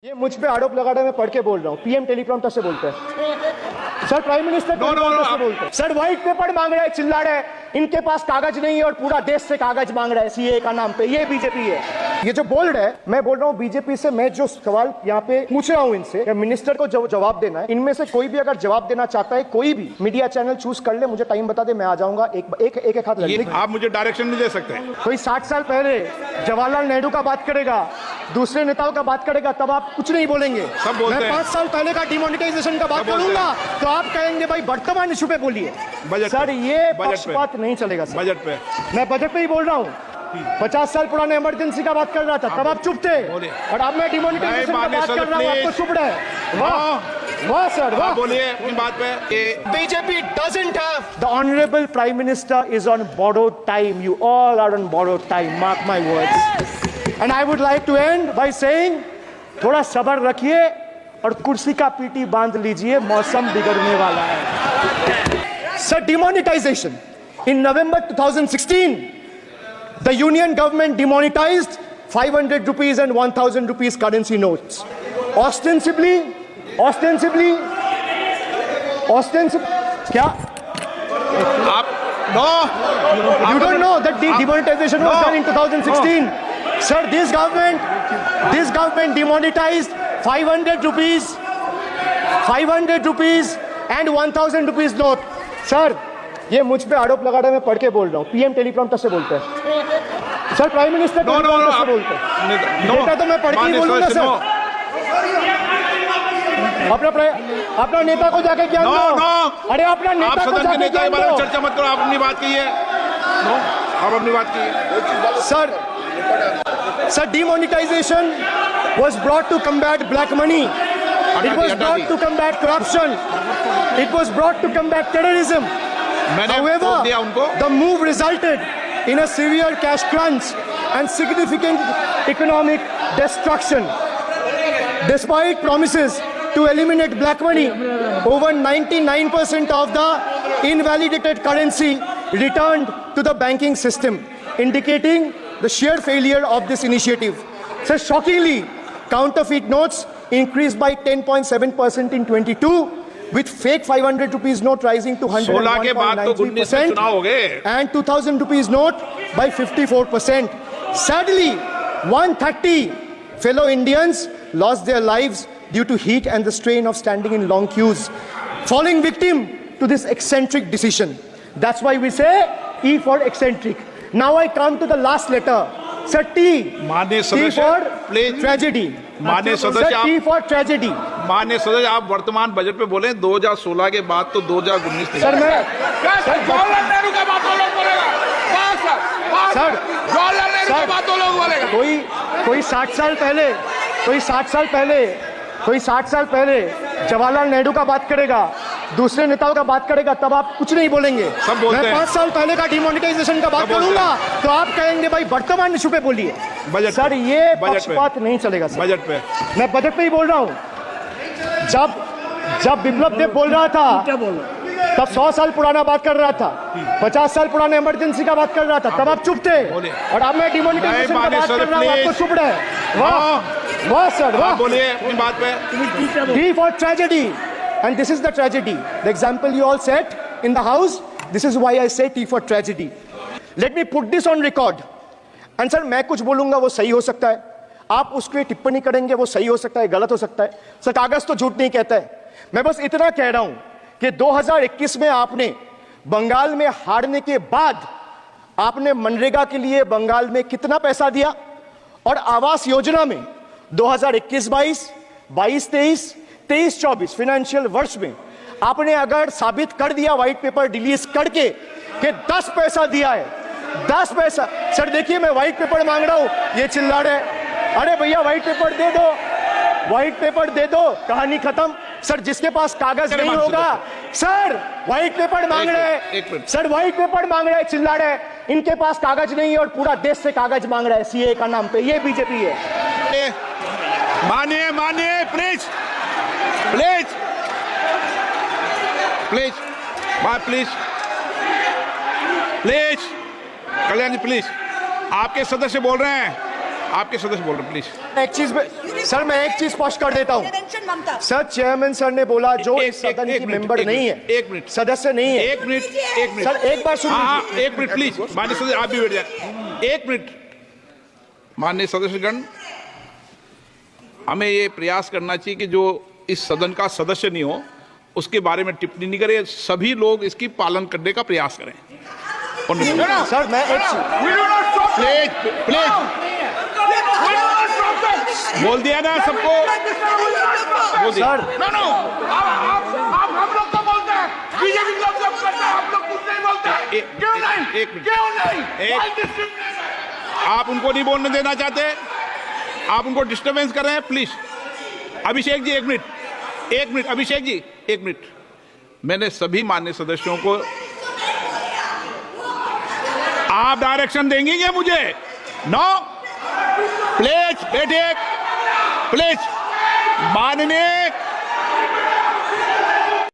ये मुझ पे आरोप लगा रहा है, मैं पढ़ के बोल रहा हूँ। पीएम टेलीप्रॉम्प्टर से बोलते हैं सर, प्राइम मिनिस्टर टेलीप्रॉम्प्टर से बोलते हैं सर। व्हाइट पेपर मांग रहे हैं, चिल्ला रहे हैं, इनके पास कागज नहीं है और पूरा देश से कागज मांग रहा है सीए का नाम पे। ये बीजेपी है, ये जो बोल रहे हैं। मैं बोल रहा हूँ बीजेपी से, मैं जो सवाल यहाँ पे पूछ रहा हूँ इनसे, मिनिस्टर को जवाब देना है। इनमें से कोई भी अगर जवाब देना चाहता है, कोई भी मीडिया चैनल चूज कर ले, मुझे टाइम बता दे, मैं आ जाऊंगा। एक हाथ लगे, आप मुझे डायरेक्शन नहीं दे सकते। कोई 60 साल पहले जवाहरलाल नेहरू का बात करेगा, दूसरे नेताओं का बात करेगा, तब आप कुछ नहीं बोलेंगे। सब बोलते हैं। मैं 5 साल पहले का डिमोनेटाइजेशन का बात करूंगा तो आप कहेंगे भाई वर्तमान इशू पे बोलिए। सर ये पक्षपात नहीं चलेगा सर। बजट पे मैं बजट पे ही बोल रहा हूँ। 50 साल पुराने इमरजेंसी का बात कर रहा था, तब आप चुप थे, और अब मैं डिमोनेटाइजेशन का बात कर रहा हूँ, आपको चुप रहे। वाह सर, वाह। बोलिए अपनी बात पे। BJP doesn't have the honorable prime minister is on borrowed time. You all are on borrowed time. Mark my words. And I would like to end by saying, थोड़ा सब्र रखिए और कुर्सी का पीटी बांध लीजिए, मौसम बिगड़ने वाला है। Sir, demonetization. In November 2016, the Union government demonetized 500 rupees and 1000 rupees currency notes. Ostensibly, क्या? आप no, You don't know that the demonetization was done in 2016. Sir, this government demonetized 500 rupees and 1000 rupees note. Sir, ये मुझ पे आरोप लगा रहा है, मैं पढ़ के बोल रहा हूँ। पीएम टेलीप्रॉम्प्टर से बोलते हैं सर, प्राइम मिनिस्टर टेलीप्रॉम्प्टर से बोलते हैं। बेटा तो मैं पढ़ के ही बोलूंगा सर। अपना नेता को जाके क्या दो? अरे अपना नेता को जाके क्या दो? चर्चा मत करो, आप अपनी बात कीजिए। आप अपनी बात कीजिए। Sir, demonetization was brought to combat black money. It was brought to combat corruption. It was brought to combat terrorism. However, the move resulted in a severe cash crunch and significant economic destruction. Despite promises to eliminate black money, over 99% of the invalidated currency returned to the banking system, indicating the sheer failure of this initiative. So shockingly, counterfeit notes increased by 10.7% in 22, with fake 500 rupees note rising to 101.93% and 2000 rupees note by 54%. Sadly, 130 fellow Indians lost their lives due to heat and the strain of standing in long queues, falling victim to this eccentric decision. That's why we say E for eccentric. Now I come to the last letter. Sir, T. T for tragedy. T for tragedy. माननीय सदस्य, आप वर्तमान budget पे बोले 2016 के बाद तो 2019 sir मैं जवाहरलाल नेहरू का बात तो लोग बोलेगा। सर जवाहरलाल नेहरू का बात तो लोग बोलेगा। कोई 60 साल पहले जवाहरलाल नेहरू का बात करेगा, दूसरे नेताओं का बात करेगा, तब आप कुछ नहीं बोलेंगे। सब बोलते हैं। मैं 5 साल पहले का डिमोनेटाइजेशन का बात करूंगा तो आप कहेंगे भाई वर्तमान इशू पे बोलिए। सर ये पक्षपात नहीं चलेगा सर। बजट पे मैं बजट पे ही बोल रहा हूँ। जब बिप्लब देव बोल रहा था तब 100 साल पुराना बात कर रहा था, 50 साल पुराने इमरजेंसी का बात कर रहा था, तब आप चुप थे, और अब मैं डिमोनेटाइजेशन का बात कर रहा हूँ, आपको चुप रहे। वाह सर, वाह। बोलिए अपनी बात पे। D for tragedy, and this is the tragedy. The example you all set in the house. This is why I say T for tragedy. Let me put this on record. And sir, मैं कुछ बोलूंगा वो सही हो सकता है, आप उस पर टिप्पणी करेंगे वो सही हो सकता है, गलत हो सकता है। सर कागज तो झूठ नहीं कहता है। मैं बस इतना कह रहा हूं कि 2021 में आपने बंगाल में हारने के बाद आपने मनरेगा के लिए बंगाल में कितना पैसा दिया, और आवास योजना में 2021-22, 22-23, 23-24 फाइनेंशियल वर्ष में आपने अगर साबित कर दिया व्हाइट पेपर रिलीज करके कि 10 पैसा दिया है, 10 पैसा। सर देखिए, मैं व्हाइट पेपर मांग रहा हूं, ये चिल्ला रहे, अरे भैया व्हाइट पेपर दे दो, व्हाइट पेपर दे दो, कहानी खत्म। सर जिसके पास कागज नहीं होगा, सर व्हाइट पेपर मांग रहे हैं, सर व्हाइट पेपर मांग रहे हैं, चिल्ला रहे हैं, इनके पास कागज नहीं है और पूरा देश से कागज मांग रहा है सीए का नाम पे। ये बीजेपी है। मानिए प्लीज कल्याण जी, प्लीज। आपके सदस्य बोल रहे हैं, आपके सदस्य बोल रहे हैं, प्लीज। एक चीज सर, मैं एक चीज स्पष्ट कर देता हूँ सर। चेयरमैन सर ने बोला जो इस सदन की मेंबर नहीं है, एक मिनट, सदस्य नहीं है। एक मिनट सर एक बार सुन हाँ, एक मिनट प्लीज, माननीय सदस्य आप भी बैठ जाए। एक मिनट, माननीय सदस्यगण, हमें ये प्रयास करना चाहिए कि जो इस सदन का सदस्य नहीं हो उसके बारे में टिप्पणी नहीं करें, सभी लोग इसकी पालन करने का प्रयास करें। सर मैं एक प्लीज प्लीज बोल दिया ना सबको, बोल दिया। सर आप हम लोग को बोलते हैं, बीजेपी लोग जब करते हैं हम लोग कुछ नहीं बोलते। क्यों नहीं? एक मिनट, क्यों नहीं? आप उनको नहीं बोलने देना चाहते, आप उनको डिस्टर्बेंस कर रहे हैं, प्लीज। अभिषेक जी एक मिनट, अभिषेक जी एक मिनट। मैंने सभी माननीय सदस्यों को, आप डायरेक्शन देंगे क्या मुझे? नो, प्लीज बैठिए, प्लीज। माननीय